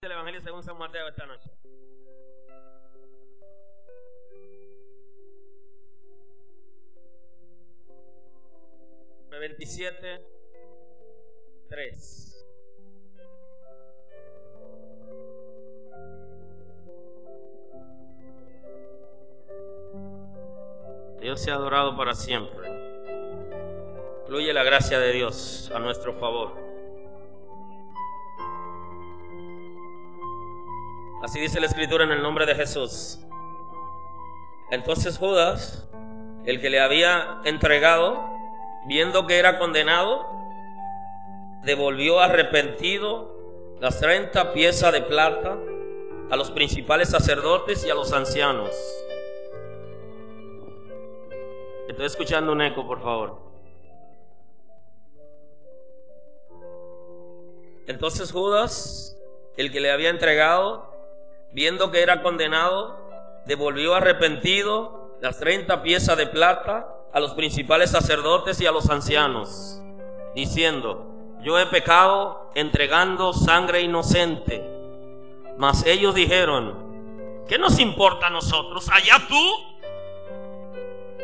El Evangelio según San Mateo esta noche. Mateo 27, 3. Dios sea adorado para siempre. Fluye la gracia de Dios a nuestro favor. Así dice la Escritura en el nombre de Jesús. Entonces Judas, el que le había entregado, viendo que era condenado, devolvió arrepentido las 30 piezas de plata a los principales sacerdotes y a los ancianos. Estoy escuchando un eco, por favor. Entonces Judas, el que le había entregado, viendo que era condenado, devolvió arrepentido las 30 piezas de plata a los principales sacerdotes y a los ancianos, diciendo: yo he pecado entregando sangre inocente. Mas ellos dijeron: ¿qué nos importa a nosotros? Allá tú.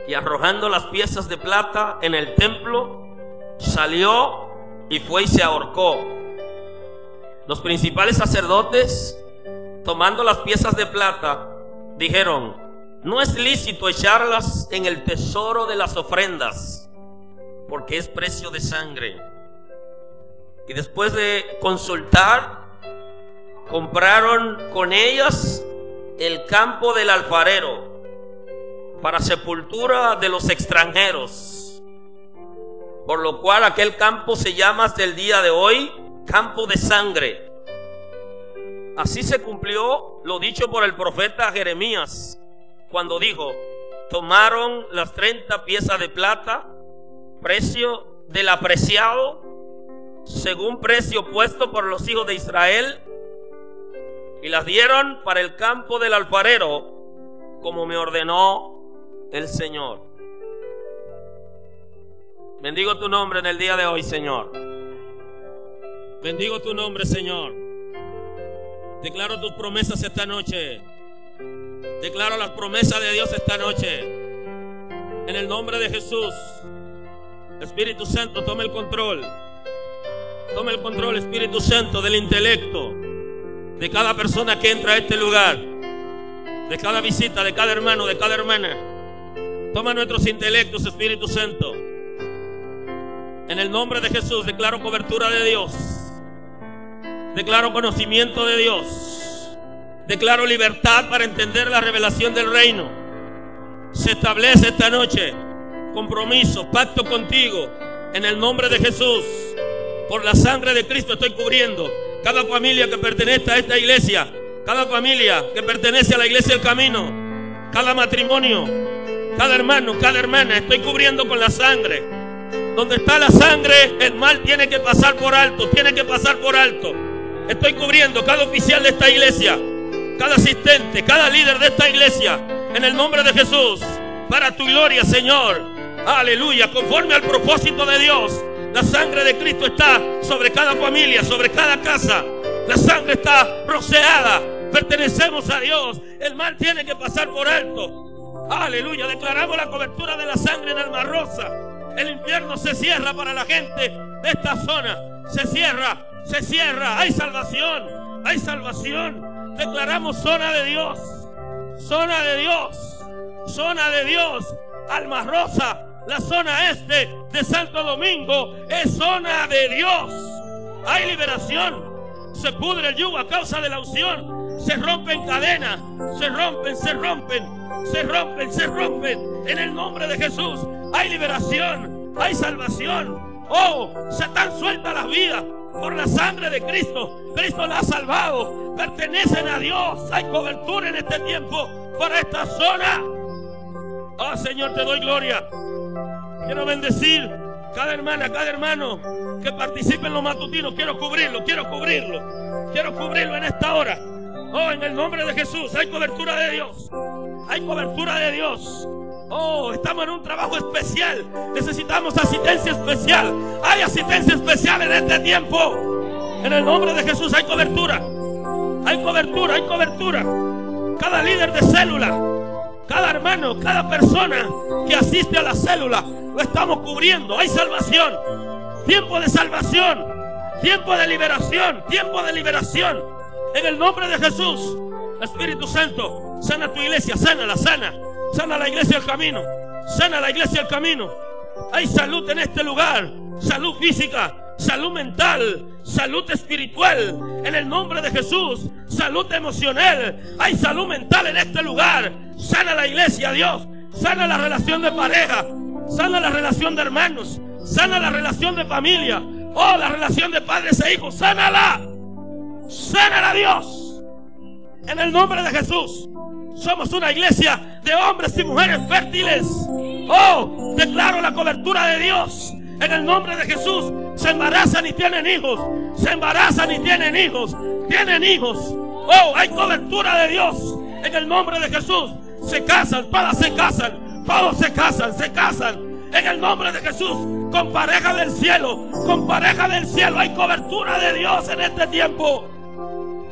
Y arrojando las piezas de plata en el templo, salió y fue y se ahorcó. Los principales sacerdotes, tomando las piezas de plata, dijeron: no es lícito echarlas en el tesoro de las ofrendas, porque es precio de sangre. Y después de consultar, compraron con ellas el campo del alfarero para sepultura de los extranjeros, por lo cual aquel campo se llama hasta el día de hoy campo de sangre. Así se cumplió lo dicho por el profeta Jeremías, cuando dijo: tomaron las 30 piezas de plata, precio del apreciado, según precio puesto por los hijos de Israel, y las dieron para el campo del alfarero, como me ordenó el Señor. Bendigo tu nombre en el día de hoy, Señor. Bendigo tu nombre, Señor. Declaro tus promesas esta noche. Declaro las promesas de Dios esta noche. En el nombre de Jesús. Espíritu Santo, toma el control. Toma el control, Espíritu Santo, del intelecto de cada persona que entra a este lugar, de cada visita, de cada hermano, de cada hermana. Toma nuestros intelectos, Espíritu Santo. En el nombre de Jesús declaro cobertura de Dios. Declaro conocimiento de Dios. Declaro libertad para entender la revelación del reino. Se establece esta noche compromiso, pacto contigo. En el nombre de Jesús, por la sangre de Cristo estoy cubriendo cada familia que pertenece a esta iglesia, cada familia que pertenece a la iglesia del camino, cada matrimonio, cada hermano, cada hermana. Estoy cubriendo con la sangre. Donde está la sangre, el mal tiene que pasar por alto, tiene que pasar por alto. Estoy cubriendo cada oficial de esta iglesia, cada asistente, cada líder de esta iglesia, en el nombre de Jesús, para tu gloria, Señor. Aleluya, conforme al propósito de Dios. La sangre de Cristo está sobre cada familia, sobre cada casa. La sangre está rociada. Pertenecemos a Dios. El mal tiene que pasar por alto. Aleluya, declaramos la cobertura de la sangre en Alma Rosa. El infierno se cierra para la gente de esta zona. Se cierra, se cierra. Hay salvación, hay salvación. Declaramos zona de Dios, zona de Dios, zona de Dios. Alma Rosa, la zona este de Santo Domingo, es zona de Dios. Hay liberación. Se pudre el yugo a causa de la unción. Se rompen cadenas, se rompen, se rompen, se rompen, se rompen. En el nombre de Jesús hay liberación, hay salvación. Oh, Satán suelta las vidas por la sangre de Cristo. Cristo la ha salvado. Pertenecen a Dios. Hay cobertura en este tiempo para esta zona. Oh, Señor, te doy gloria. Quiero bendecir cada hermana, cada hermano que participe en los matutinos. Quiero cubrirlo, quiero cubrirlo. Quiero cubrirlo en esta hora. Oh, en el nombre de Jesús, hay cobertura de Dios. Hay cobertura de Dios. Oh, estamos en un trabajo especial. Necesitamos asistencia especial. Hay asistencia especial en este tiempo. En el nombre de Jesús hay cobertura. cobertura, hay cobertura. Cada líder de célula, cada hermano, cada persona que asiste a la célula, lo estamos cubriendo. Hay salvación, tiempo de salvación, tiempo de liberación, tiempo de liberación. En el nombre de Jesús, Espíritu Santo, sana tu iglesia, sánala, sana la iglesia del camino, sana la iglesia del camino. Hay salud en este lugar, salud física, salud mental, salud espiritual, en el nombre de Jesús, salud emocional. Hay salud mental en este lugar. Sana la iglesia, Dios, sana la relación de pareja, sana la relación de hermanos, sana la relación de familia, oh, la relación de padres e hijos. Sánala, Dios, en el nombre de Jesús. Somos una iglesia de hombres y mujeres fértiles. Oh, declaro la cobertura de Dios en el nombre de Jesús. Se embarazan y tienen hijos, se embarazan y tienen hijos, tienen hijos. Oh, hay cobertura de Dios en el nombre de Jesús. Se casan, todas se casan, todos se casan en el nombre de Jesús, con pareja del cielo, con pareja del cielo. Hay cobertura de Dios en este tiempo,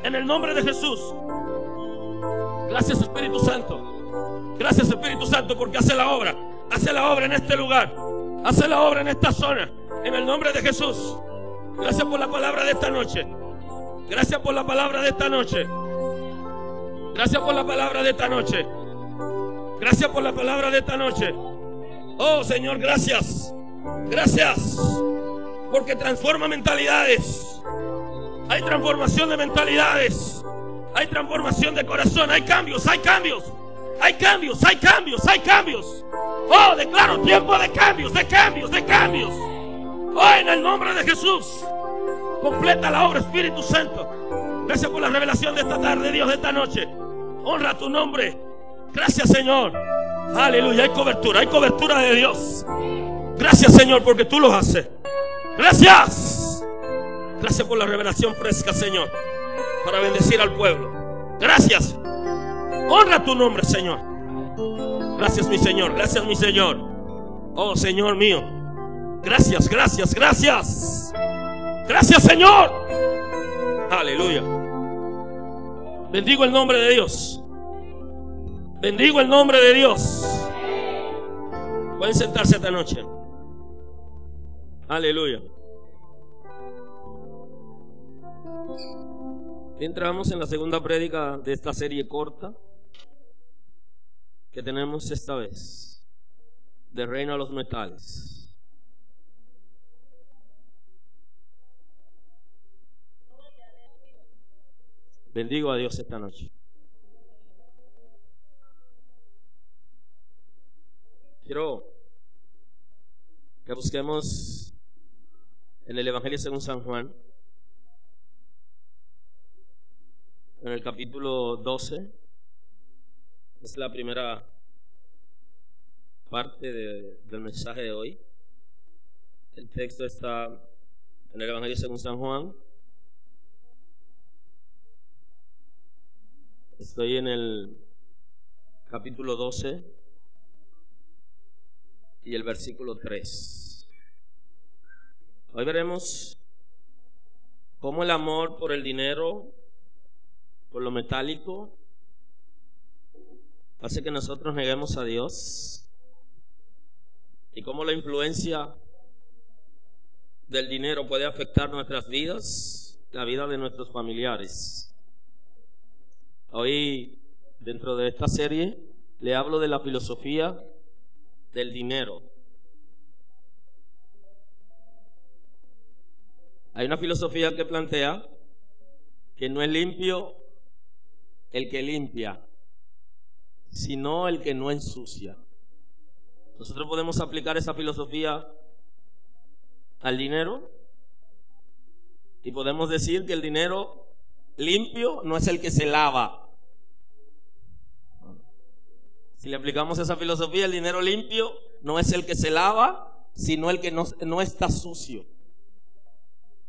en el nombre de Jesús. Gracias, Espíritu Santo. Gracias, Espíritu Santo, porque hace la obra en este lugar, hace la obra en esta zona, en el nombre de Jesús. Gracias por la palabra de esta noche. Gracias por la palabra de esta noche. Gracias por la palabra de esta noche. Gracias por la palabra de esta noche. Oh, Señor, gracias. Gracias, porque transforma mentalidades. Hay transformación de mentalidades. Hay transformación de corazón. Hay cambios, hay cambios. Hay cambios, hay cambios, hay cambios. Oh, declaro tiempo de cambios, de cambios, de cambios. Oh, en el nombre de Jesús, completa la obra, Espíritu Santo. Gracias por la revelación de esta tarde, Dios, de esta noche. Honra tu nombre. Gracias, Señor. Aleluya, hay cobertura de Dios. Gracias, Señor, porque tú lo haces. Gracias. Gracias por la revelación fresca, Señor, para bendecir al pueblo. Gracias. Honra tu nombre, Señor. Gracias, mi Señor. Gracias, mi Señor. Oh, Señor mío. Gracias, gracias, gracias. Gracias, Señor. Aleluya. Bendigo el nombre de Dios. Bendigo el nombre de Dios. Pueden sentarse esta noche. Aleluya. Entramos en la segunda prédica de esta serie corta que tenemos esta vez, de Reino a los Metales. Bendigo a Dios esta noche. Quiero que busquemos en el Evangelio según San Juan, en el capítulo 12. Es la primera parte del mensaje de hoy. El texto está en el Evangelio según San Juan. Estoy en el capítulo 12 y el versículo 3. Hoy veremos cómo el amor por el dinero, por lo metálico, hace que nosotros neguemos a Dios, y cómo la influencia del dinero puede afectar nuestras vidas, la vida de nuestros familiares. Hoy, dentro de esta serie, le hablo de la filosofía del dinero. Hay una filosofía que plantea que no es limpio el que limpia, sino el que no ensucia. Nosotros podemos aplicar esa filosofía al dinero y podemos decir que el dinero limpio no es el que se lava. Si le aplicamos esa filosofía, el dinero limpio no es el que se lava, sino el que no está sucio.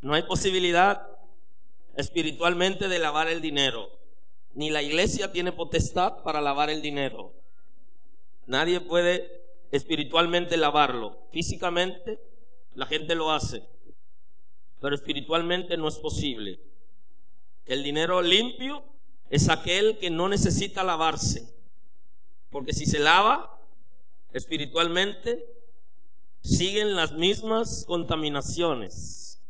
No hay posibilidad espiritualmente de lavar el dinero. Ni la iglesia tiene potestad para lavar el dinero. Nadie puede espiritualmente lavarlo. Físicamente la gente lo hace, pero espiritualmente no es posible. El dinero limpio es aquel que no necesita lavarse, porque si se lava espiritualmente, siguen las mismas contaminaciones.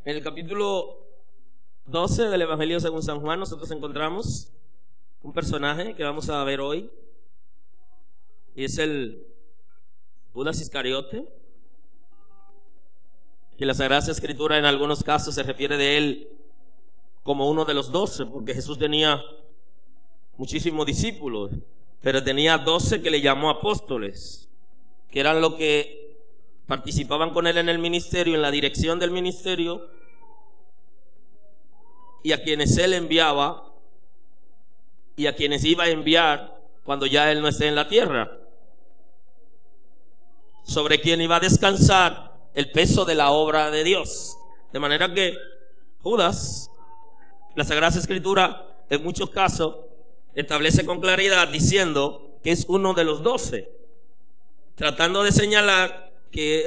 En el capítulo 12 del Evangelio según San Juan, nosotros encontramos un personaje que vamos a ver hoy, y es el Judas Iscariote, que la Sagrada Escritura en algunos casos se refiere de él como uno de los 12, porque Jesús tenía muchísimos discípulos, pero tenía 12 que le llamó apóstoles, que eran los que participaban con él en el ministerio, en la dirección del ministerio, y a quienes él enviaba y a quienes iba a enviar cuando ya él no esté en la tierra, sobre quien iba a descansar el peso de la obra de Dios. De manera que Judas, la Sagrada Escritura en muchos casos establece con claridad diciendo que es uno de los 12, tratando de señalar que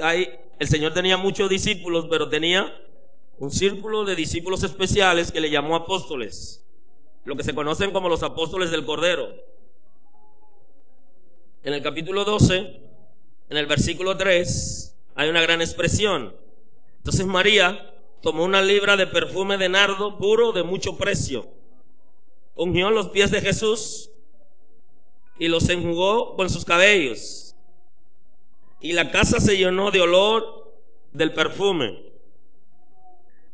el Señor tenía muchos discípulos, pero tenía un círculo de discípulos especiales que le llamó apóstoles, lo que se conocen como los apóstoles del Cordero. En el capítulo 12, en el versículo 3, hay una gran expresión. Entonces María tomó una libra de perfume de nardo puro de mucho precio, ungió los pies de Jesús y los enjugó con sus cabellos, y la casa se llenó de olor del perfume.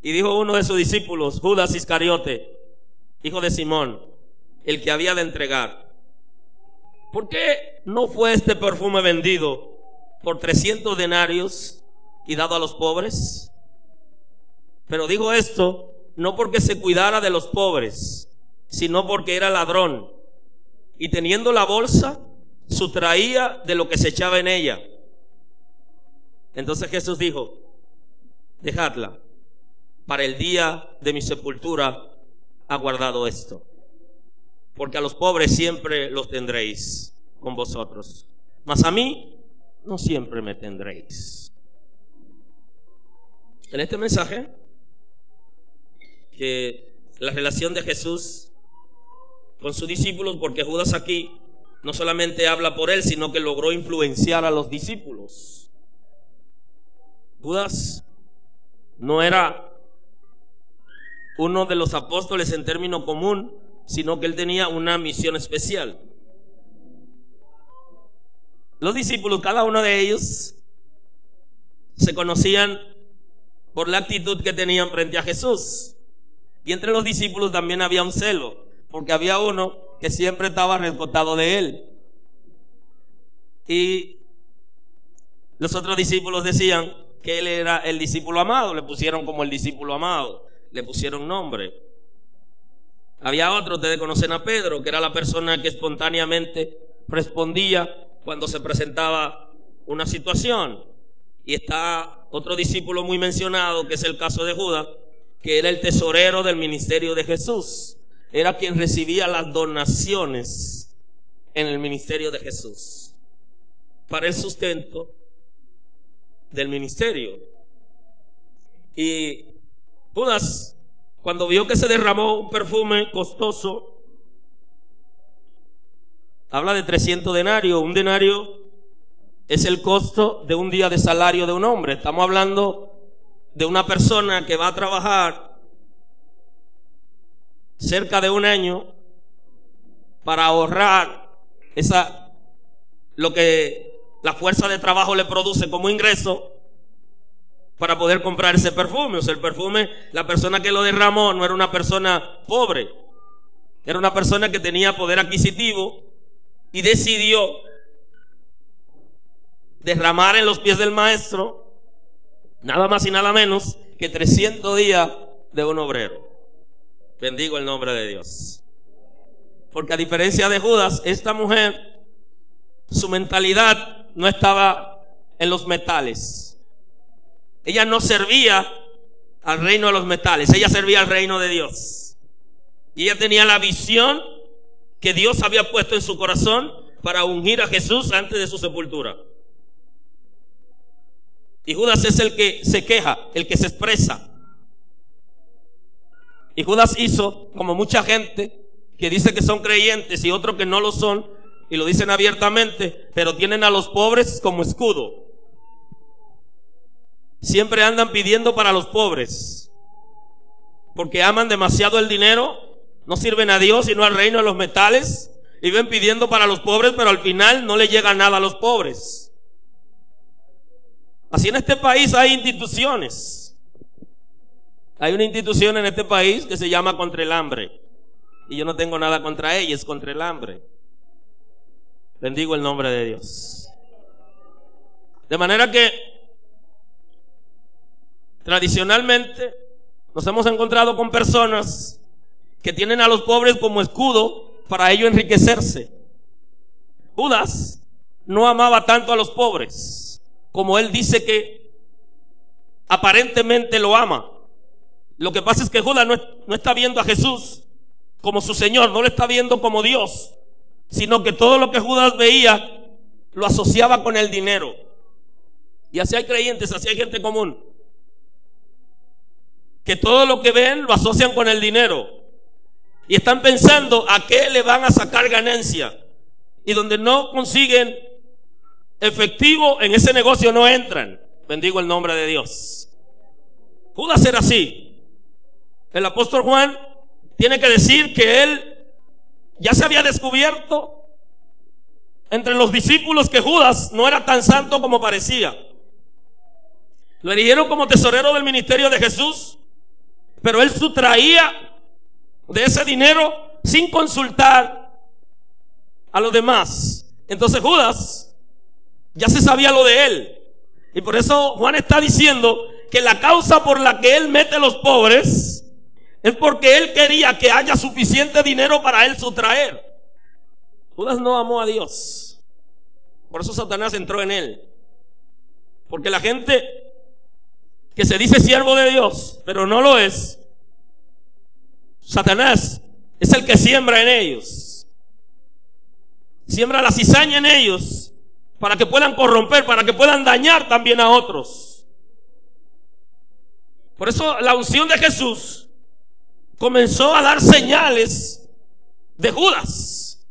Y dijo uno de sus discípulos, Judas Iscariote, hijo de Simón, el que había de entregar: ¿por qué no fue este perfume vendido por 300 denarios y dado a los pobres? Pero dijo esto no porque se cuidara de los pobres, sino porque era ladrón, y teniendo la bolsa, sustraía de lo que se echaba en ella. Entonces Jesús dijo: dejadla, para el día de mi sepultura ha guardado esto, porque a los pobres siempre los tendréis con vosotros, mas a mí no siempre me tendréis. En este mensaje, que la relación de Jesús con sus discípulos, porque Judas aquí no solamente habla por él, sino que logró influenciar a los discípulos. Judas no era uno de los apóstoles en término común, sino que él tenía una misión especial. Los discípulos, cada uno de ellos, se conocían por la actitud que tenían frente a Jesús. Y entre los discípulos también había un celo, porque había uno que siempre estaba rescatado de él. Y los otros discípulos decían que él era el discípulo amado, le pusieron como el discípulo amado, le pusieron nombre. Había otro, ustedes conocen a Pedro, que era la persona que espontáneamente respondía cuando se presentaba una situación. Y está otro discípulo muy mencionado, que es el caso de Judas, que era el tesorero del ministerio de Jesús. Era quien recibía las donaciones en el ministerio de Jesús para el sustento del ministerio. Y Judas, cuando vio que se derramó un perfume costoso, habla de 300 denarios. Un denario es el costo de un día de salario de un hombre. Estamos hablando de una persona que va a trabajar cerca de un año para ahorrar lo que la fuerza de trabajo le produce como ingreso, para poder comprar ese perfume. O sea, el perfume, la persona que lo derramó no era una persona pobre, era una persona que tenía poder adquisitivo y decidió derramar en los pies del maestro nada más y nada menos que 300 días de un obrero. Bendigo el nombre de Dios. Porque a diferencia de Judas, esta mujer, su mentalidad no estaba en los metales. Ella no servía al reino de los metales, ella servía al reino de Dios. Y ella tenía la visión que Dios había puesto en su corazón para ungir a Jesús antes de su sepultura. Y Judas es el que se queja, el que se expresa. Y Judas hizo como mucha gente que dice que son creyentes y otros que no lo son, y lo dicen abiertamente, pero tienen a los pobres como escudo. Siempre andan pidiendo para los pobres, porque aman demasiado el dinero, no sirven a Dios sino al reino de los metales, y ven pidiendo para los pobres, pero al final no le llega nada a los pobres. Así en este país hay instituciones. Hay una institución en este país que se llama Contra el Hambre, y yo no tengo nada contra ella, es contra el hambre. Bendigo el nombre de Dios. De manera que tradicionalmente nos hemos encontrado con personas que tienen a los pobres como escudo para ello enriquecerse. Judas no amaba tanto a los pobres como él dice que aparentemente lo ama. Lo que pasa es que Judas no está viendo a Jesús como su Señor, no lo está viendo como Dios, sino que todo lo que Judas veía lo asociaba con el dinero. Y así hay creyentes, así hay gente común, que todo lo que ven lo asocian con el dinero y están pensando a qué le van a sacar ganancia, y donde no consiguen efectivo en ese negocio no entran. Bendigo el nombre de Dios. Judas era así. El apóstol Juan tiene que decir que él ya se había descubierto entre los discípulos que Judas no era tan santo como parecía. Lo eligieron como tesorero del ministerio de Jesús, pero él sustraía de ese dinero sin consultar a los demás. Entonces Judas ya se sabía lo de él, y por eso Juan está diciendo que la causa por la que él mete a los pobres es porque él quería que haya suficiente dinero para él sustraer. Judas no amó a Dios, por eso Satanás entró en él. Porque la gente que se dice siervo de Dios pero no lo es, Satanás es el que siembra en ellos. Siembra la cizaña en ellos para que puedan corromper, para que puedan dañar también a otros. Por eso la unción de Jesús comenzó a dar señales de Judas.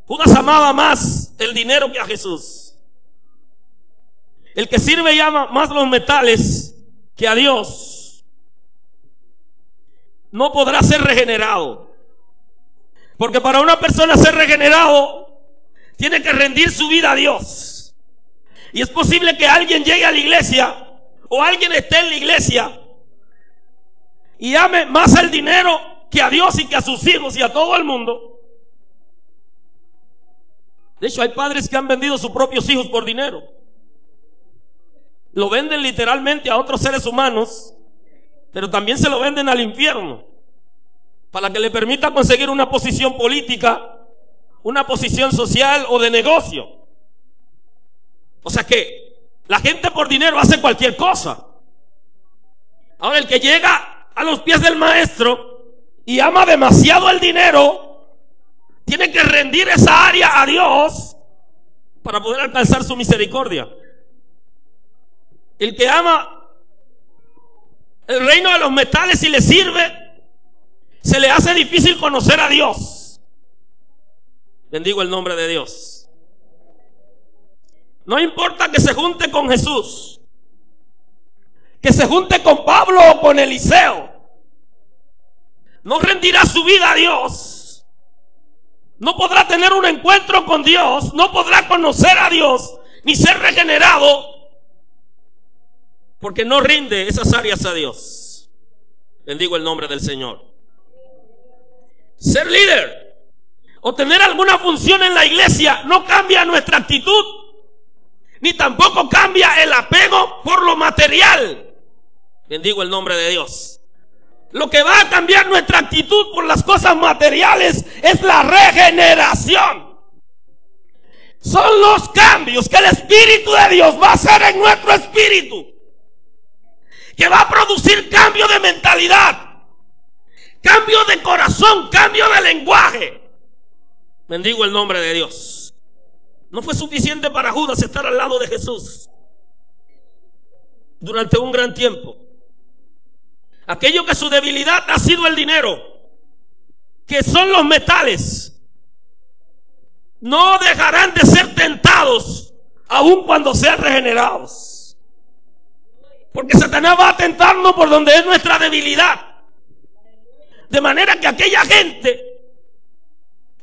Judas amaba más el dinero que a Jesús. El que sirve y ama más los metales que a Dios no podrá ser regenerado. Porque para una persona ser regenerado tiene que rendir su vida a Dios. Y es posible que alguien llegue a la iglesia o alguien esté en la iglesia y ame más el dinero que a Dios y que a sus hijos y a todo el mundo. De hecho, hay padres que han vendido sus propios hijos por dinero. Lo venden literalmente a otros seres humanos, pero también se lo venden al infierno para que le permita conseguir una posición política, una posición social o de negocio. O sea que la gente por dinero hace cualquier cosa. Ahora, el que llega a los pies del maestro y ama demasiado el dinero, tiene que rendir esa área a Dios para poder alcanzar su misericordia. El que ama el reino de los metales y le sirve, se le hace difícil conocer a Dios. Bendigo el nombre de Dios. No importa que se junte con Jesús, que se junte con Pablo o con Eliseo, no rendirá su vida a Dios, no podrá tener un encuentro con Dios, no podrá conocer a Dios ni ser regenerado, porque no rinde esas áreas a Dios. Bendigo el nombre del Señor. Ser líder o tener alguna función en la iglesia no cambia nuestra actitud, ni tampoco cambia el apego por lo material. Bendigo el nombre de Dios. Lo que va a cambiar nuestra actitud por las cosas materiales es la regeneración. Son los cambios que el Espíritu de Dios va a hacer en nuestro espíritu, que va a producir cambio de mentalidad, cambio de corazón, cambio de lenguaje. Bendigo el nombre de Dios. No fue suficiente para Judas estar al lado de Jesús durante un gran tiempo. aquello que su debilidad ha sido el dinero, que son los metales, no dejarán de ser tentados aun cuando sean regenerados. Porque Satanás va a tentarnos por donde es nuestra debilidad. De manera que aquella gente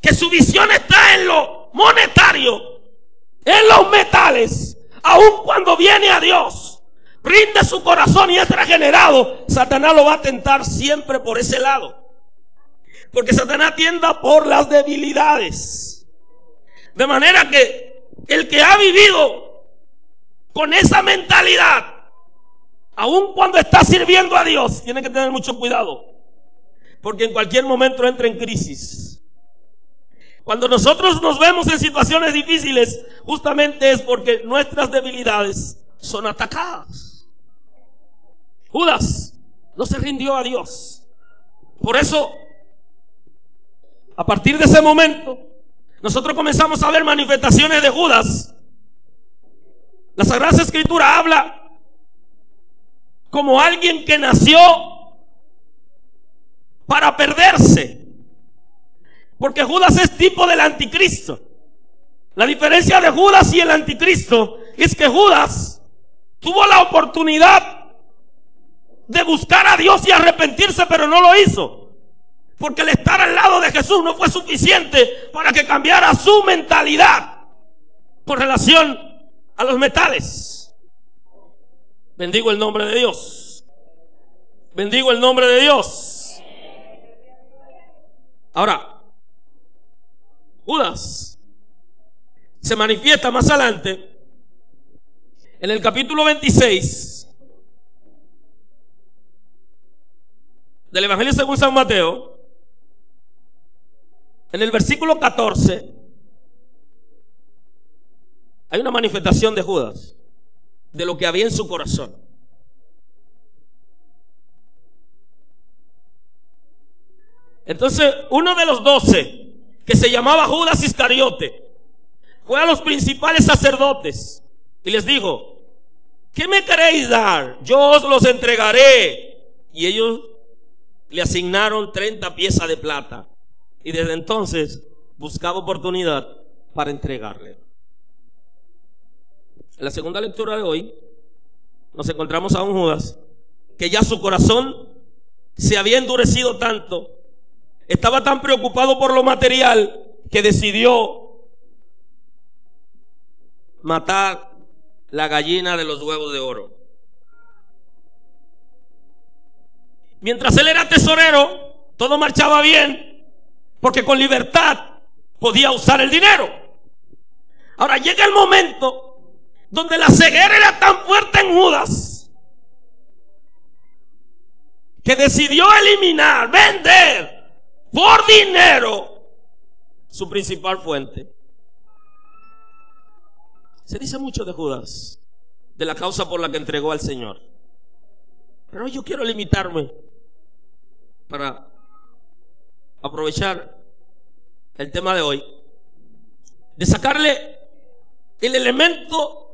que su visión está en lo monetario, en los metales, aun cuando viene a Dios, rinde su corazón y es regenerado, Satanás lo va a tentar siempre por ese lado. Porque Satanás tienda por las debilidades. De manera que el que ha vivido con esa mentalidad, aun cuando está sirviendo a Dios, tiene que tener mucho cuidado, porque en cualquier momento entra en crisis. Cuando nosotros nos vemos en situaciones difíciles, justamente es porque nuestras debilidades son atacadas. Judas no se rindió a Dios. Por eso, a partir de ese momento, nosotros comenzamos a ver manifestaciones de Judas. La Sagrada Escritura habla como alguien que nació para perderse, porque Judas es tipo del anticristo. La diferencia de Judas y el anticristo es que Judas tuvo la oportunidad de buscar a Dios y arrepentirse, pero no lo hizo, porque el estar al lado de Jesús no fue suficiente para que cambiara su mentalidad con relación a los metales. Bendigo el nombre de Dios. Bendigo el nombre de Dios. Ahora, Judas se manifiesta más adelante en el capítulo 26 del Evangelio según San Mateo. En el versículo 14 hay una manifestación de Judas, de lo que había en su corazón. Entonces, uno de los 12, que se llamaba Judas Iscariote, fue a los principales sacerdotes y les dijo: ¿qué me queréis dar? Yo os los entregaré. Y ellos le asignaron 30 piezas de plata, y desde entonces buscaba oportunidad para entregarle. En la segunda lectura de hoy nos encontramos a un Judas que ya su corazón se había endurecido tanto, estaba tan preocupado por lo material, que decidió matar la gallina de los huevos de oro. Mientras él era tesorero, todo marchaba bien, porque con libertad podía usar el dinero. Ahora llega el momento donde la ceguera era tan fuerte en Judas que decidió eliminar, vender por dinero su principal fuente. Se dice mucho de Judas, de la causa por la que entregó al Señor, pero yo quiero limitarme para aprovechar el tema de hoy, de sacarle el elemento,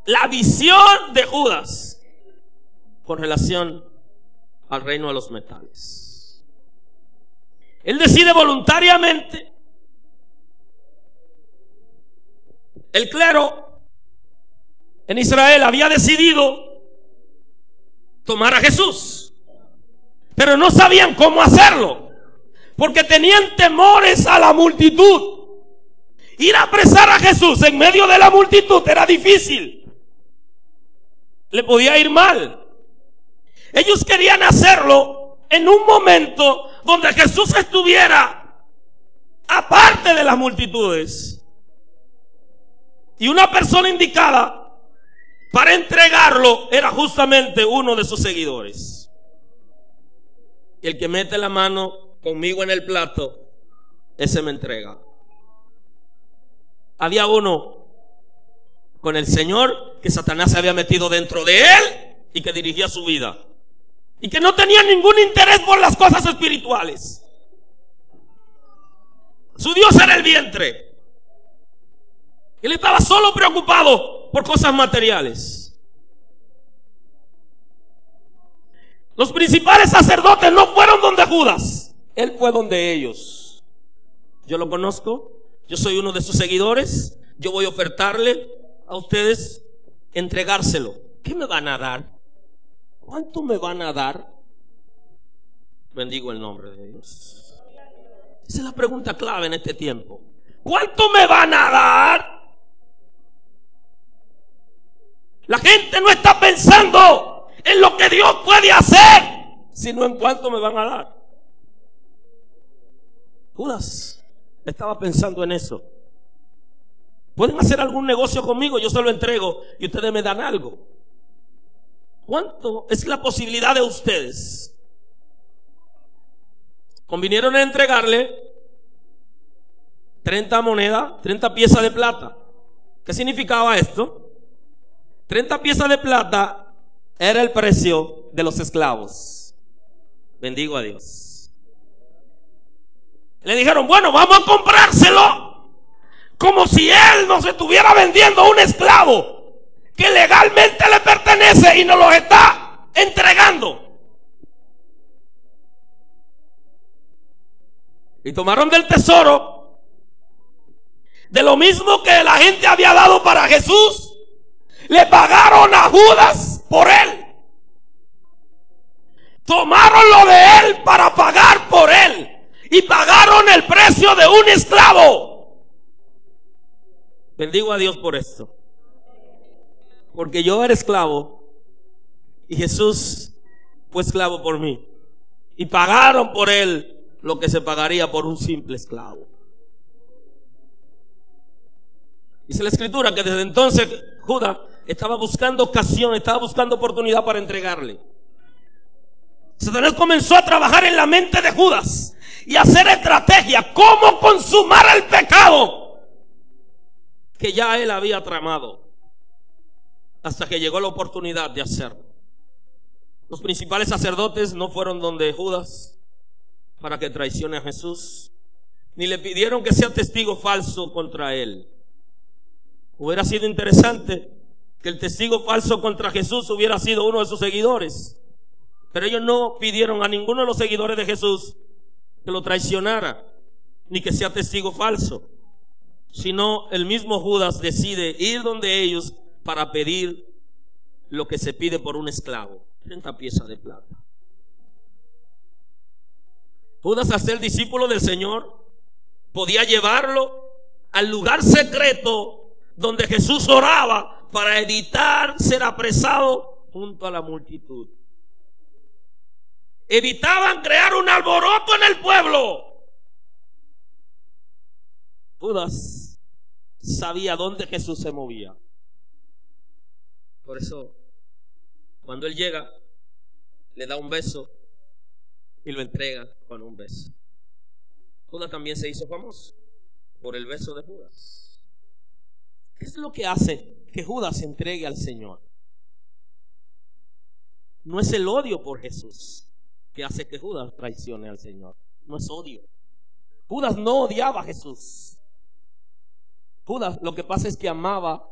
la visión de Judas con relación al reino de los metales. Él decide voluntariamente. El clero en Israel había decidido tomar a Jesús, pero no sabían cómo hacerlo, porque tenían temores a la multitud. Ir a apresar a Jesús en medio de la multitud era difícil. Le podía ir mal. Ellos querían hacerlo en un momento donde Jesús estuviera aparte de las multitudes, y una persona indicada para entregarlo era justamente uno de sus seguidores. El que mete la mano conmigo en el plato, ese me entrega. Había uno con el Señor que Satanás se había metido dentro de él y que dirigía su vida, y que no tenía ningún interés por las cosas espirituales. Su Dios era el vientre. Él estaba solo preocupado por cosas materiales. Los principales sacerdotes no fueron donde Judas, él fue donde ellos. Yo lo conozco, yo soy uno de sus seguidores, yo voy a ofertarle a ustedes entregárselo. ¿Qué me van a dar? ¿Cuánto me van a dar? Bendigo el nombre de Dios. Esa es la pregunta clave en este tiempo. ¿Cuánto me van a dar? La gente no está pensando en lo que Dios puede hacer, sino en cuánto me van a dar. Judas estaba pensando en eso. ¿Pueden hacer algún negocio conmigo? Yo se lo entrego y ustedes me dan algo. ¿Cuánto es la posibilidad de ustedes? Convinieron a entregarle 30 monedas, 30 piezas de plata. ¿Qué significaba esto? 30 piezas de plata era el precio de los esclavos. Bendigo a Dios. Le dijeron, bueno, vamos a comprárselo como si él nos estuviera vendiendo un esclavo que legalmente le pertenece y nos lo está entregando. Y tomaron del tesoro, de lo mismo que la gente había dado para Jesús, le pagaron a Judas por él. Tomaron lo de él para pagar por él y pagaron el precio de un esclavo. Bendigo a Dios por esto, porque yo era esclavo y Jesús fue esclavo por mí, y pagaron por él lo que se pagaría por un simple esclavo. Dice la escritura que desde entonces Judas estaba buscando ocasión, estaba buscando oportunidad para entregarle. Satanás comenzó a trabajar en la mente de Judas y a hacer estrategia, cómo consumar el pecado que ya él había tramado, hasta que llegó la oportunidad de hacerlo. Los principales sacerdotes no fueron donde Judas para que traicione a Jesús, ni le pidieron que sea testigo falso contra él. Hubiera sido interesante que el testigo falso contra Jesús hubiera sido uno de sus seguidores, pero ellos no pidieron a ninguno de los seguidores de Jesús que lo traicionara, ni que sea testigo falso, sino el mismo Judas decide ir donde ellos para pedir lo que se pide por un esclavo, 30 piezas de plata. Judas, al ser discípulo del Señor, podía llevarlo al lugar secreto donde Jesús oraba para evitar ser apresado junto a la multitud. Evitaban crear un alboroto en el pueblo. Judas sabía dónde Jesús se movía. Por eso, cuando él llega, le da un beso y lo entrega con un beso. Judas también se hizo famoso por el beso de Judas. ¿Qué es lo que hace que Judas se entregue al Señor? No es el odio por Jesús que hace que Judas traicione al Señor. No es odio. Judas no odiaba a Jesús. Judas, lo que pasa es que amaba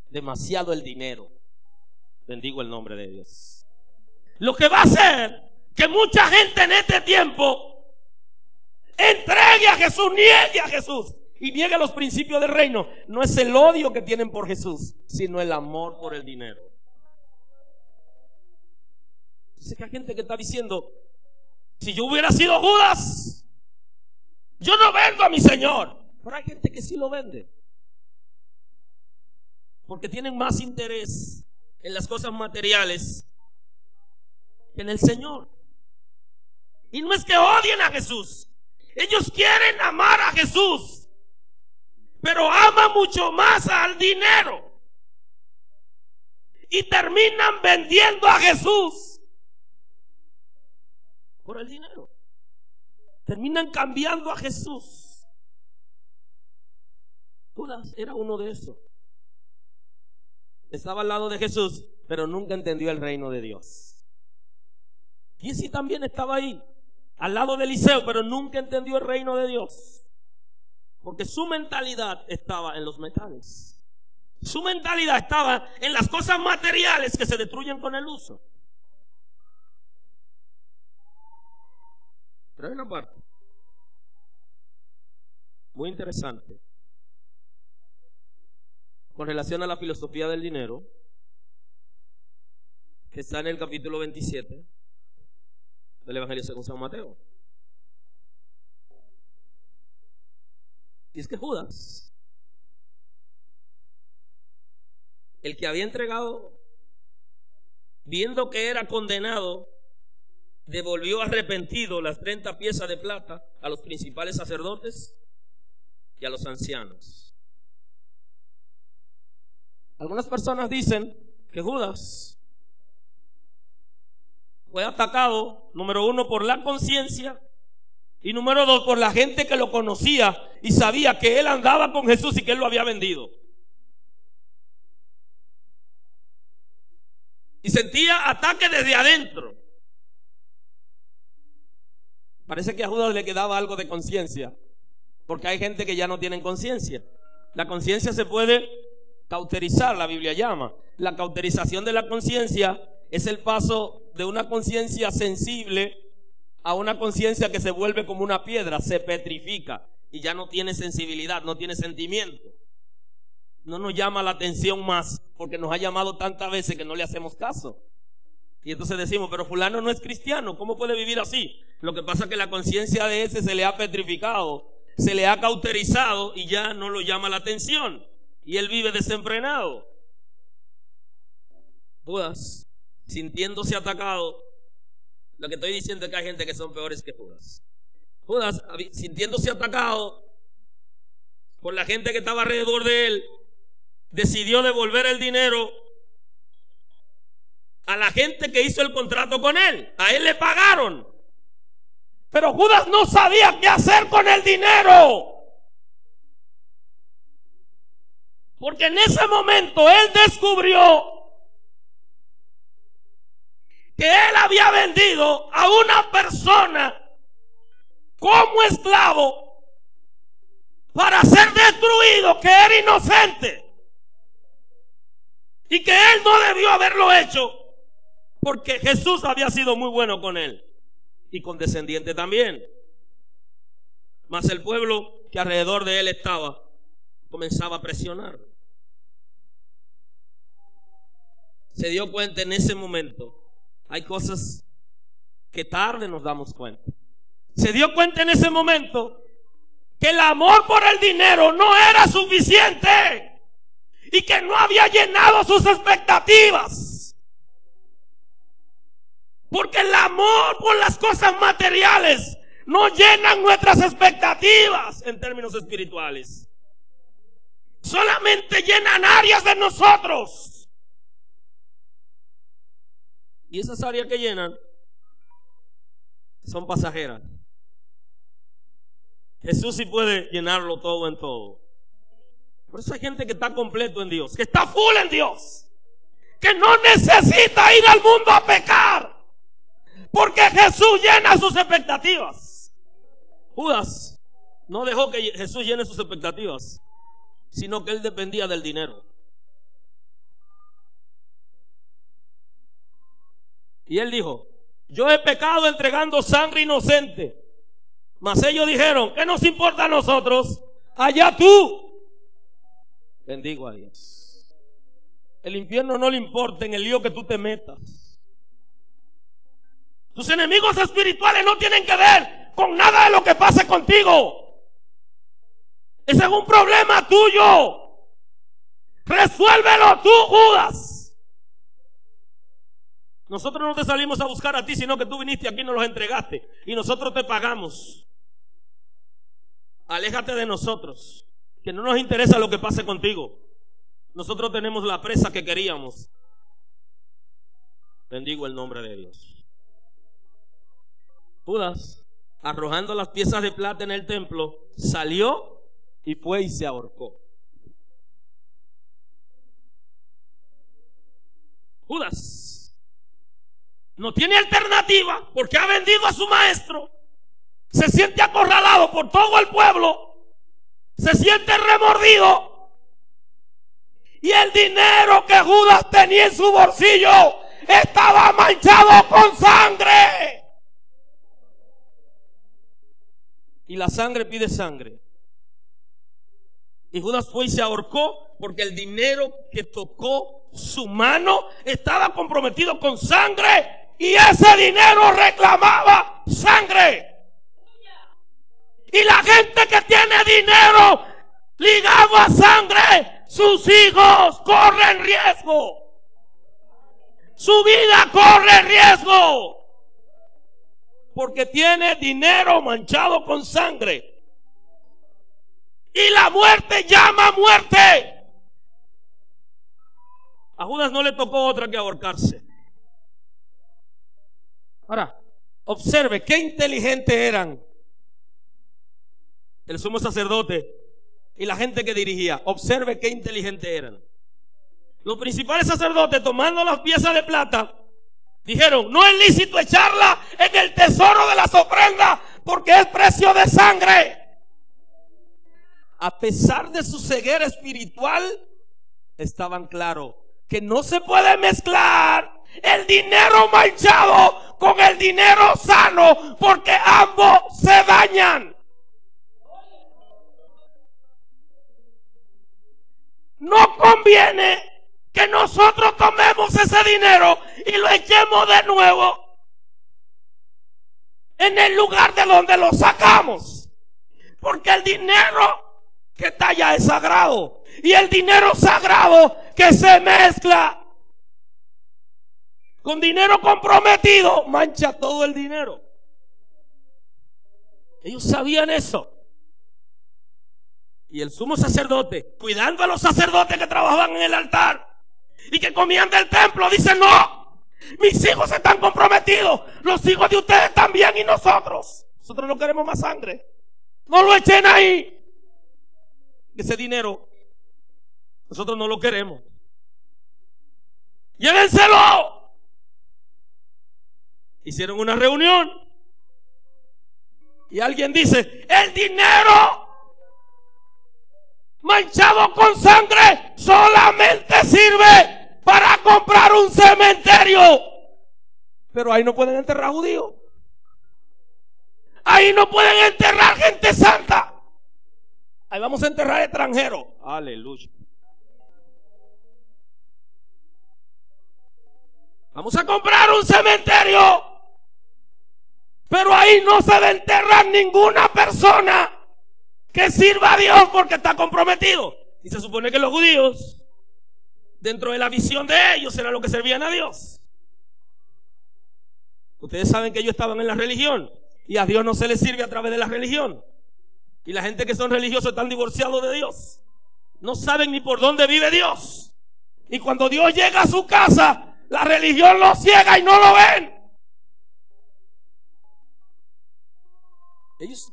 demasiado el dinero. Bendigo el nombre de Dios. Lo que va a hacer que mucha gente en este tiempo entregue a Jesús, niegue a Jesús y niegue los principios del reino, no es el odio que tienen por Jesús, sino el amor por el dinero. Dice que hay gente que está diciendo, si yo hubiera sido Judas, yo no vendo a mi Señor. Pero hay gente que sí lo vende, porque tienen más interés en las cosas materiales que en el Señor. Y no es que odien a Jesús, ellos quieren amar a Jesús, pero aman mucho más al dinero y terminan vendiendo a Jesús por el dinero. Terminan cambiando a Jesús. Judas era uno de esos. Estaba al lado de Jesús, pero nunca entendió el reino de Dios. Y sí también estaba ahí, al lado de Eliseo, pero nunca entendió el reino de Dios, porque su mentalidad estaba en los metales. Su mentalidad estaba en las cosas materiales que se destruyen con el uso. Pero hay una parte muy interesante con relación a la filosofía del dinero, que está en el capítulo 27 del Evangelio según San Mateo. Y es que Judas, el que había entregado, viendo que era condenado, devolvió arrepentido las 30 piezas de plata a los principales sacerdotes y a los ancianos. Algunas personas dicen que Judas fue atacado, número 1, por la conciencia, y número 2, por la gente que lo conocía y sabía que él andaba con Jesús y que él lo había vendido. Y sentía ataque desde adentro. Parece que a Judas le quedaba algo de conciencia, porque hay gente que ya no tiene conciencia. La conciencia se puede cauterizar, la Biblia llama. La cauterización de la conciencia es el paso de una conciencia sensible a una conciencia que se vuelve como una piedra, se petrifica y ya no tiene sensibilidad, no tiene sentimiento. No nos llama la atención más porque nos ha llamado tantas veces que no le hacemos caso. Y entonces decimos, pero fulano no es cristiano, ¿cómo puede vivir así? Lo que pasa es que la conciencia de ese se le ha petrificado, se le ha cauterizado y ya no lo llama la atención. Y él vive desenfrenado. Judas, sintiéndose atacado, lo que estoy diciendo es que hay gente que son peores que Judas. Judas, sintiéndose atacado por la gente que estaba alrededor de él, decidió devolver el dinero a la gente que hizo el contrato con él. A él le pagaron, pero Judas no sabía qué hacer con el dinero, porque en ese momento él descubrió que él había vendido a una persona como esclavo para ser destruido, que era inocente, y que él no debió haberlo hecho, porque Jesús había sido muy bueno con él y condescendiente también. Mas el pueblo que alrededor de él estaba comenzaba a presionar. Se dio cuenta en ese momento. Hay cosas que tarde nos damos cuenta. Se dio cuenta en ese momento que el amor por el dinero no era suficiente y que no había llenado sus expectativas. Porque el amor por las cosas materiales no llenan nuestras expectativas en términos espirituales. Solamente llenan áreas de nosotros. Y esas áreas que llenan son pasajeras. Jesús sí puede llenarlo todo en todo. Por eso hay gente que está completo en Dios, que está full en Dios, que no necesita ir al mundo a pecar, porque Jesús llena sus expectativas. Judas no dejó que Jesús llene sus expectativas, sino que él dependía del dinero. Y él dijo: yo he pecado entregando sangre inocente. Mas ellos dijeron: ¿qué nos importa a nosotros? Allá tú. Bendigo a Dios. El infierno no le importa en el lío que tú te metas. Tus enemigos espirituales no tienen que ver con nada de lo que pase contigo. Ese es un problema tuyo. Resuélvelo tú, Judas. Nosotros no te salimos a buscar a ti, sino que tú viniste aquí y nos los entregaste y nosotros te pagamos. Aléjate de nosotros, que no nos interesa lo que pase contigo. Nosotros tenemos la presa que queríamos. Bendigo el nombre de Dios. Judas, arrojando las piezas de plata en el templo, salió y fue y se ahorcó. Judas no tiene alternativa porque ha vendido a su maestro. Se siente acorralado por todo el pueblo. Se siente remordido. Y el dinero que Judas tenía en su bolsillo estaba manchado con sangre. y la sangre pide sangre. Y Judas fue y se ahorcó porque el dinero que tocó su mano estaba comprometido con sangre y ese dinero reclamaba sangre. Y la gente que tiene dinero ligado a sangre, sus hijos corren riesgo. Su vida corre riesgo. Porque tiene dinero manchado con sangre. Y la muerte llama muerte. A Judas no le tocó otra que ahorcarse. Ahora, observe qué inteligentes eran el sumo sacerdote y la gente que dirigía. Observe qué inteligentes eran. Los principales sacerdotes, tomando las piezas de plata, dijeron: no es lícito echarla en el tesoro de las ofrendas porque es precio de sangre. A pesar de su ceguera espiritual, estaban claros que no se puede mezclar el dinero manchado con el dinero sano, porque ambos se dañan. No conviene que nosotros tomemos ese dinero y lo echemos de nuevo en el lugar de donde lo sacamos, porque el dinero que está allá es sagrado, y el dinero sagrado que se mezcla con dinero comprometido mancha todo el dinero. Ellos sabían eso. Y el sumo sacerdote, cuidando a los sacerdotes que trabajaban en el altar y que comían del templo, dice: no, mis hijos están comprometidos, los hijos de ustedes también, y nosotros no queremos más sangre. No lo echen ahí. Ese dinero nosotros no lo queremos. Llévenselo. Hicieron una reunión y alguien dice: el dinero manchado con sangre solamente sirve para comprar un cementerio. Pero ahí no pueden enterrar judíos. Ahí no pueden enterrar gente santa. Ahí vamos a enterrar extranjeros. Aleluya. Vamos a comprar un cementerio, pero ahí no se debe enterrar ninguna persona que sirva a Dios, porque está comprometido. Y se supone que los judíos, dentro de la visión de ellos, era lo que servían a Dios. Ustedes saben que ellos estaban en la religión y a Dios no se les sirve a través de la religión. Y la gente que son religiosos están divorciados de Dios. No saben ni por dónde vive Dios. Y cuando Dios llega a su casa, la religión los ciega y no lo ven. Ellos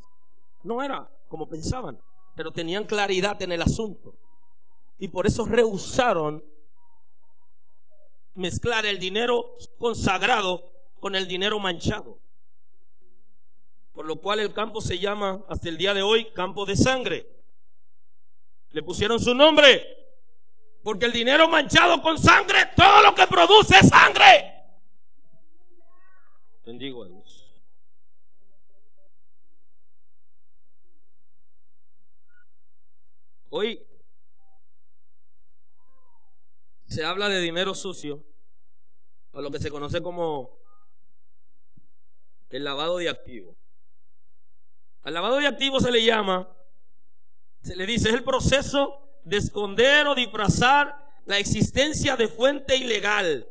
no era como pensaban, pero tenían claridad en el asunto. Y por eso rehusaron mezclar el dinero consagrado con el dinero manchado. Por lo cual el campo se llama hasta el día de hoy campo de sangre. Le pusieron su nombre porque el dinero manchado con sangre, todo lo que produce es sangre. Bendigo a Dios. Hoy se habla de dinero sucio, o lo que se conoce como el lavado de activos. Al lavado de activos se le dice, es el proceso de esconder o disfrazar la existencia de fuente ilegal,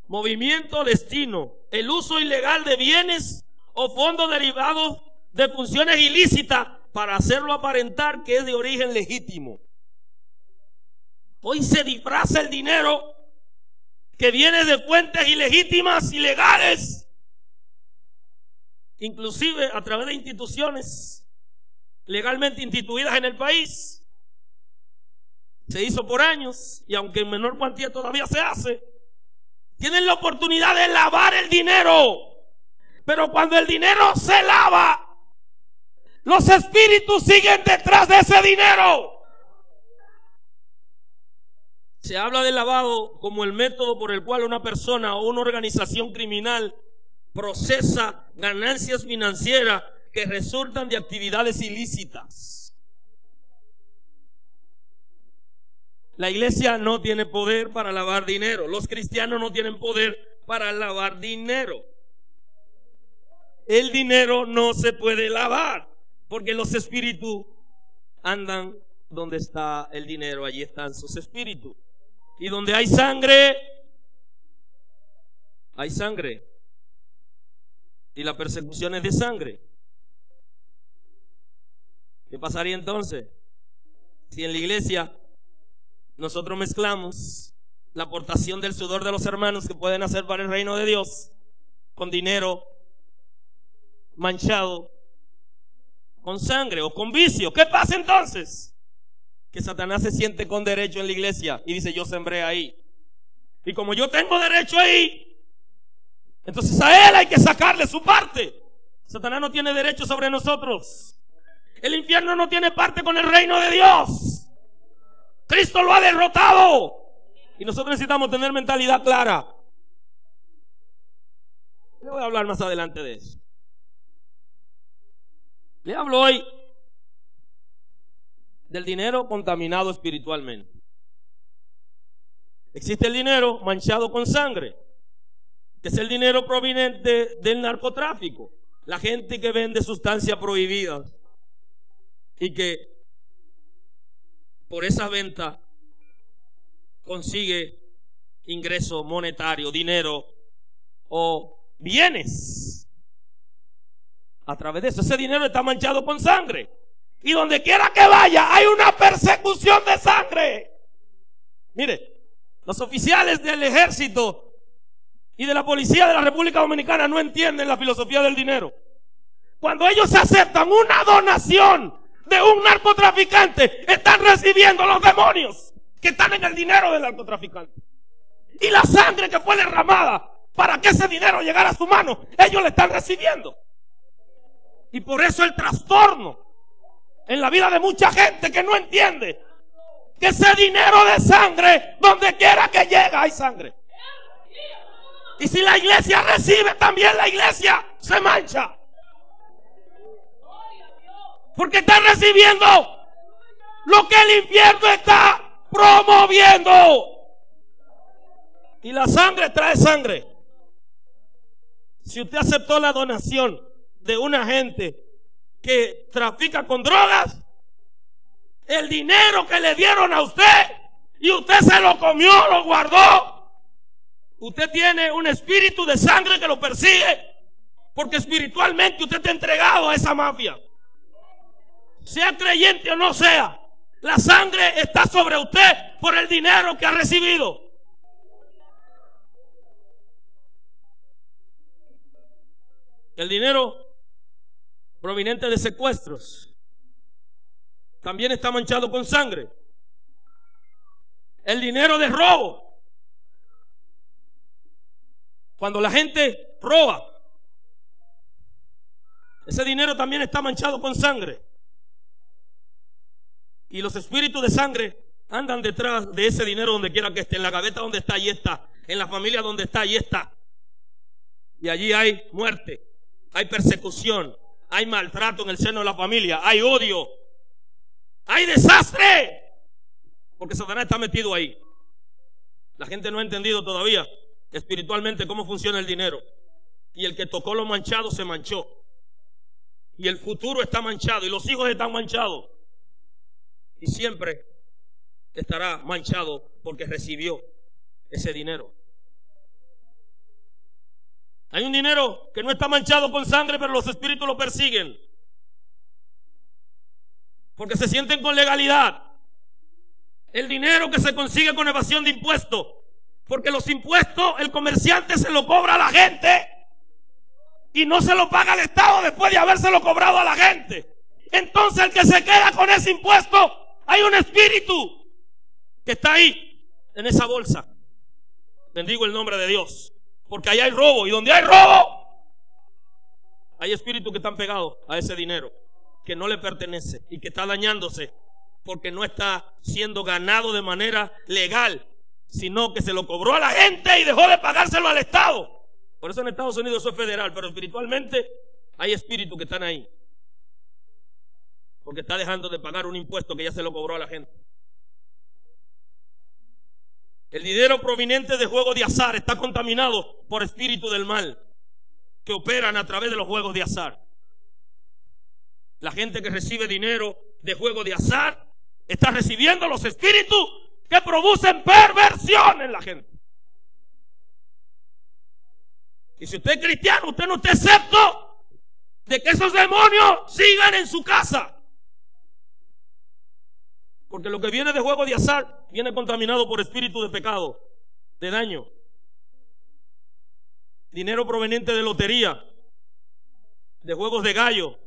movimiento o destino, el uso ilegal de bienes o fondos derivados de funciones ilícitas para hacerlo aparentar que es de origen legítimo. Hoy se disfraza el dinero que viene de fuentes ilegítimas, ilegales, inclusive a través de instituciones legalmente instituidas en el país. Se hizo por años y aunque en menor cuantía todavía se hace. Tienen la oportunidad de lavar el dinero, pero cuando el dinero se lava, los espíritus siguen detrás de ese dinero. Se habla del lavado como el método por el cual una persona o una organización criminal procesa ganancias financieras que resultan de actividades ilícitas. La iglesia no tiene poder para lavar dinero. Los cristianos no tienen poder para lavar dinero. El dinero no se puede lavar porque los espíritus andan donde está el dinero, allí están sus espíritus. Y donde hay sangre, hay sangre. Y la persecución es de sangre. ¿Qué pasaría entonces si en la iglesia nosotros mezclamos la aportación del sudor de los hermanos que pueden hacer para el reino de Dios con dinero manchado con sangre o con vicio? ¿Qué pasa entonces? Que Satanás se siente con derecho en la iglesia y dice: yo sembré ahí, y como yo tengo derecho ahí, entonces a él hay que sacarle su parte. Satanás no tiene derecho sobre nosotros. El infierno no tiene parte con el reino de Dios. Cristo lo ha derrotado y nosotros necesitamos tener mentalidad clara. Le voy a hablar más adelante de eso. Le hablo hoy del dinero contaminado espiritualmente. Existe el dinero manchado con sangre, que es el dinero proveniente del narcotráfico. La gente que vende sustancias prohibidas y que por esa venta consigue ingreso monetario, dinero o bienes. A través de eso, ese dinero está manchado con sangre. Y donde quiera que vaya, hay una persecución de sangre. Mire, los oficiales del ejército y de la policía de la República Dominicana no entienden la filosofía del dinero. Cuando ellos aceptan una donación de un narcotraficante, están recibiendo los demonios que están en el dinero del narcotraficante. Y la sangre que fue derramada para que ese dinero llegara a su mano, ellos le están recibiendo. Y por eso el trastorno en la vida de mucha gente que no entiende que ese dinero de sangre, donde quiera que llega, hay sangre. Y si la iglesia recibe, también la iglesia se mancha. Porque está recibiendo lo que el infierno está promoviendo. Y la sangre trae sangre. Si usted aceptó la donación de una gente que trafica con drogas, el dinero que le dieron a usted y usted se lo comió, lo guardó, usted tiene un espíritu de sangre que lo persigue, porque espiritualmente usted está entregado a esa mafia. Sea creyente o no sea, la sangre está sobre usted por el dinero que ha recibido. El dinero proveniente de secuestros también está manchado con sangre. El dinero de robo, cuando la gente roba, ese dinero también está manchado con sangre. Y los espíritus de sangre andan detrás de ese dinero donde quiera que esté. En la gaveta donde está, ahí está. En la familia donde está, ahí está. Y allí hay muerte, hay persecución, hay maltrato en el seno de la familia, hay odio, hay desastre, porque Satanás está metido ahí. La gente no ha entendido todavía espiritualmente cómo funciona el dinero. Y el que tocó lo manchado se manchó. Y el futuro está manchado, y los hijos están manchados. Y siempre estará manchado porque recibió ese dinero. Hay un dinero que no está manchado con sangre, pero los espíritus lo persiguen porque se sienten con legalidad. El dinero que se consigue con evasión de impuestos, porque los impuestos el comerciante se lo cobra a la gente y no se lo paga al Estado después de habérselo cobrado a la gente. Entonces el que se queda con ese impuesto, hay un espíritu que está ahí en esa bolsa. Bendigo el nombre de Dios, porque ahí hay robo, y donde hay robo hay espíritus que están pegados a ese dinero que no le pertenece y que está dañándose porque no está siendo ganado de manera legal, sino que se lo cobró a la gente y dejó de pagárselo al Estado. Por eso en Estados Unidos eso es federal, pero espiritualmente hay espíritus que están ahí. Porque está dejando de pagar un impuesto que ya se lo cobró a la gente. El dinero proveniente de juegos de azar está contaminado por espíritus del mal que operan a través de los juegos de azar. La gente que recibe dinero de juegos de azar está recibiendo los espíritus que producen perversión en la gente. Y si usted es cristiano, usted no está excepto de que esos demonios sigan en su casa. Porque lo que viene de juego de azar viene contaminado por espíritu de pecado, de daño. Dinero proveniente de lotería, de juegos de gallo,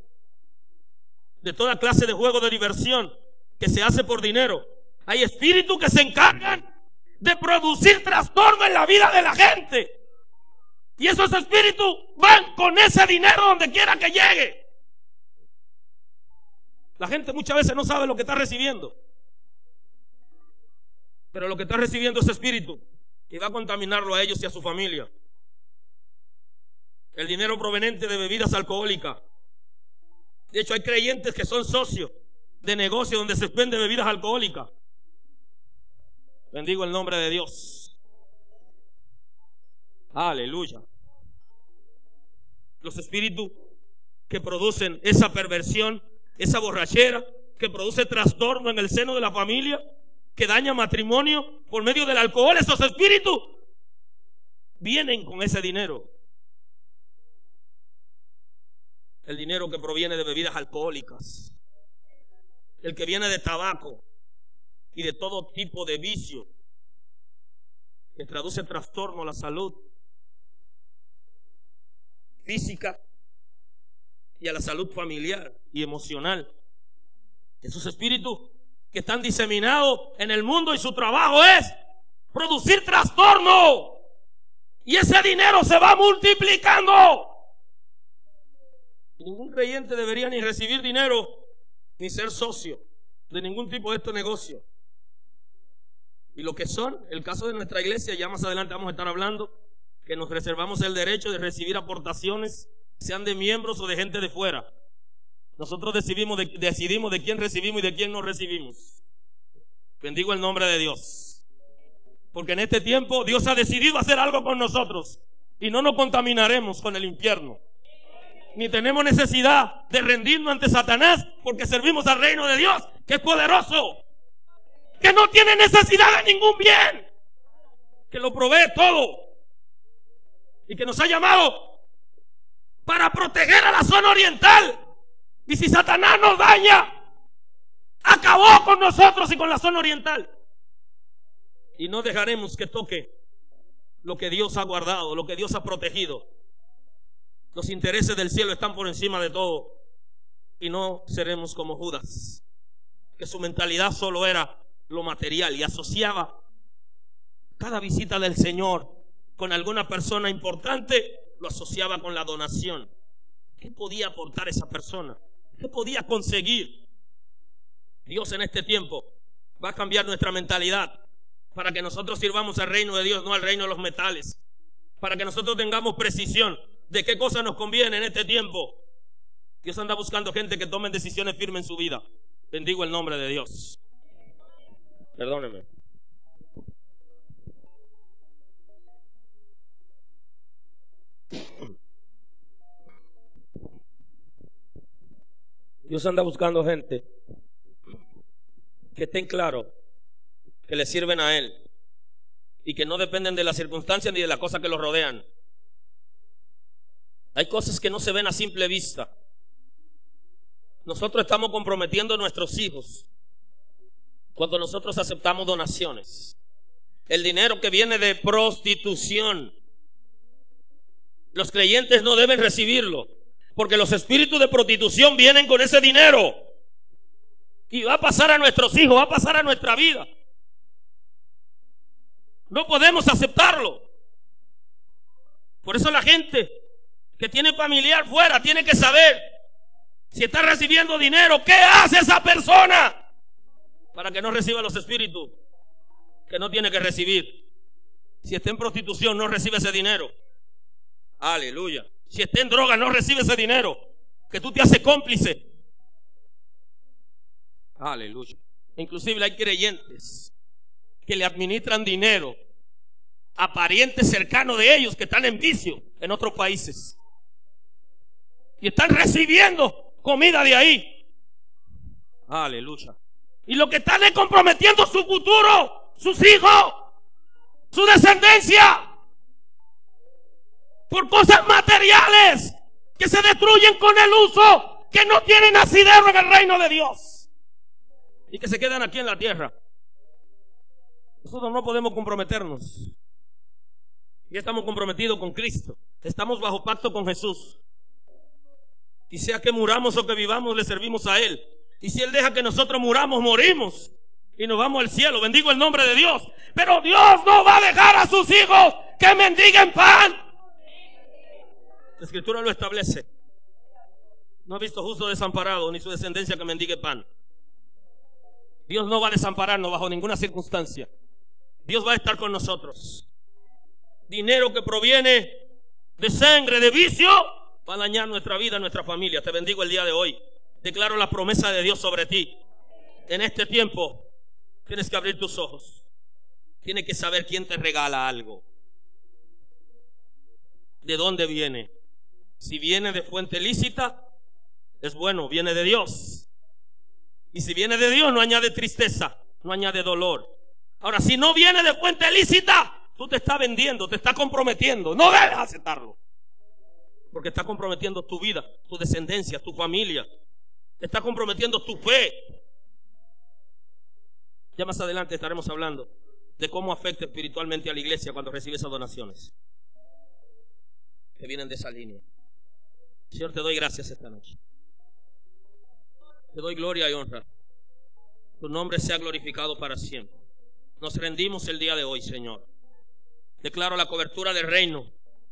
de toda clase de juegos de diversión que se hace por dinero. Hay espíritus que se encargan de producir trastorno en la vida de la gente. Y esos espíritus van con ese dinero donde quiera que llegue. La gente muchas veces no sabe lo que está recibiendo. Pero lo que está recibiendo es espíritu y va a contaminarlo a ellos y a su familia. El dinero proveniente de bebidas alcohólicas. De hecho, hay creyentes que son socios de negocios donde se venden bebidas alcohólicas. Bendigo el nombre de Dios. Aleluya. Los espíritus que producen esa perversión, esa borrachera, que produce trastorno en el seno de la familia, que daña matrimonio por medio del alcohol, esos espíritus vienen con ese dinero. El dinero que proviene de bebidas alcohólicas, el que viene de tabaco y de todo tipo de vicio que traduce trastorno a la salud física y a la salud familiar y emocional. Esos espíritus que están diseminados en el mundo y su trabajo es producir trastorno. Y ese dinero se va multiplicando. Y ningún creyente debería ni recibir dinero ni ser socio de ningún tipo de estos negocios. Y lo que son, el caso de nuestra iglesia, ya más adelante vamos a estar hablando, que nos reservamos el derecho de recibir aportaciones, sean de miembros o de gente de fuera. Nosotros decidimos de quién recibimos y de quién no recibimos. Bendigo el nombre de Dios. Porque en este tiempo Dios ha decidido hacer algo con nosotros y no nos contaminaremos con el infierno. Ni tenemos necesidad de rendirnos ante Satanás, porque servimos al reino de Dios, que es poderoso, que no tiene necesidad de ningún bien, que lo provee todo y que nos ha llamado para proteger a la zona oriental. Y si Satanás nos daña, acabó con nosotros y con la zona oriental. Y no dejaremos que toque lo que Dios ha guardado, lo que Dios ha protegido. Los intereses del cielo están por encima de todo. Y no seremos como Judas, que su mentalidad solo era lo material y asociaba cada visita del Señor con alguna persona importante, lo asociaba con la donación. ¿Qué podía aportar esa persona? ¿Qué podía conseguir? Dios en este tiempo va a cambiar nuestra mentalidad para que nosotros sirvamos al reino de Dios, no al reino de los metales. Para que nosotros tengamos precisión de qué cosa nos conviene en este tiempo. Dios anda buscando gente que tome decisiones firmes en su vida. Bendigo el nombre de Dios. Perdóneme. Dios anda buscando gente que estén claros, que le sirven a Él y que no dependen de las circunstancias ni de las cosas que los rodean. Hay cosas que no se ven a simple vista. Nosotros estamos comprometiendo a nuestros hijos cuando nosotros aceptamos donaciones. El dinero que viene de prostitución, los creyentes no deben recibirlo, porque los espíritus de prostitución vienen con ese dinero y va a pasar a nuestros hijos, va a pasar a nuestra vida. No podemos aceptarlo. Por eso la gente que tiene familiar fuera tiene que saber si está recibiendo dinero, ¿qué hace esa persona? Para que no reciba los espíritus que no tiene que recibir. Si está en prostitución, no recibe ese dinero. Aleluya. Si está en droga, no recibe ese dinero, que tú te haces cómplice. Aleluya. Inclusive hay creyentes que le administran dinero a parientes cercanos de ellos que están en vicio en otros países y están recibiendo comida de ahí. Aleluya. Y lo que están es comprometiendo su futuro, sus hijos, su descendencia, por cosas materiales que se destruyen con el uso, que no tienen asidero en el reino de Dios y que se quedan aquí en la tierra. Nosotros no podemos comprometernos. Ya estamos comprometidos con Cristo. Estamos bajo pacto con Jesús. Y sea que muramos o que vivamos, le servimos a Él. Y si Él deja que nosotros muramos, morimos y nos vamos al cielo. Bendigo el nombre de Dios. Pero Dios no va a dejar a sus hijos que mendiguen pan. La Escritura lo establece. No ha visto justo desamparado ni su descendencia que mendigue pan. Dios no va a desampararnos bajo ninguna circunstancia. Dios va a estar con nosotros. Dinero que proviene de sangre, de vicio, va a dañar nuestra vida, nuestra familia. Te bendigo el día de hoy. Declaro la promesa de Dios sobre ti. En este tiempo tienes que abrir tus ojos. Tienes que saber quién te regala algo. ¿De dónde viene? Si viene de fuente lícita, es bueno, viene de Dios. Y si viene de Dios, no añade tristeza, no añade dolor. Ahora, si no viene de fuente lícita, tú te estás vendiendo, te estás comprometiendo. No debes aceptarlo, porque está comprometiendo tu vida, tu descendencia, tu familia. Te está comprometiendo tu fe. Ya más adelante estaremos hablando de cómo afecta espiritualmente a la iglesia cuando recibe esas donaciones que vienen de esa línea. Señor, te doy gracias esta noche. Te doy gloria y honra. Tu nombre sea glorificado para siempre. Nos rendimos el día de hoy, Señor. Declaro la cobertura del reino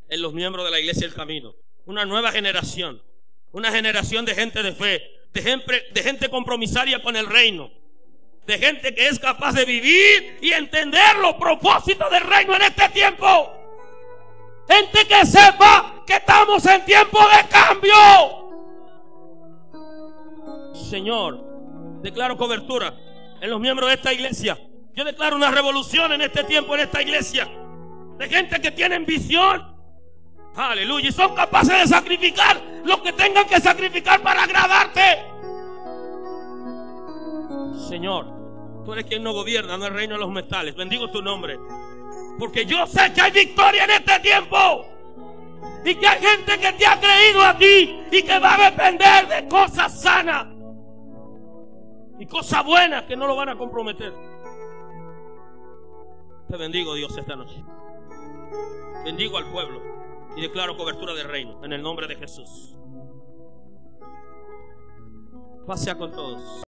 en los miembros de la iglesia del camino. Una nueva generación. Una generación de gente de fe. De gente compromisaria con el reino. De gente que es capaz de vivir y entender los propósitos del reino en este tiempo. Gente que sepa que estamos en tiempo de cambio. Señor, declaro cobertura en los miembros de esta iglesia. Yo declaro una revolución en este tiempo, en esta iglesia, de gente que tienen visión. Aleluya. Y son capaces de sacrificar lo que tengan que sacrificar para agradarte. Señor, tú eres quien no gobierna, no el reino de los metales. Bendigo tu nombre, porque yo sé que hay victoria en este tiempo. Y que hay gente que te ha creído a ti y que va a depender de cosas sanas y cosas buenas que no lo van a comprometer. Te bendigo, Dios, esta noche. Bendigo al pueblo y declaro cobertura del reino en el nombre de Jesús. Paz sea con todos.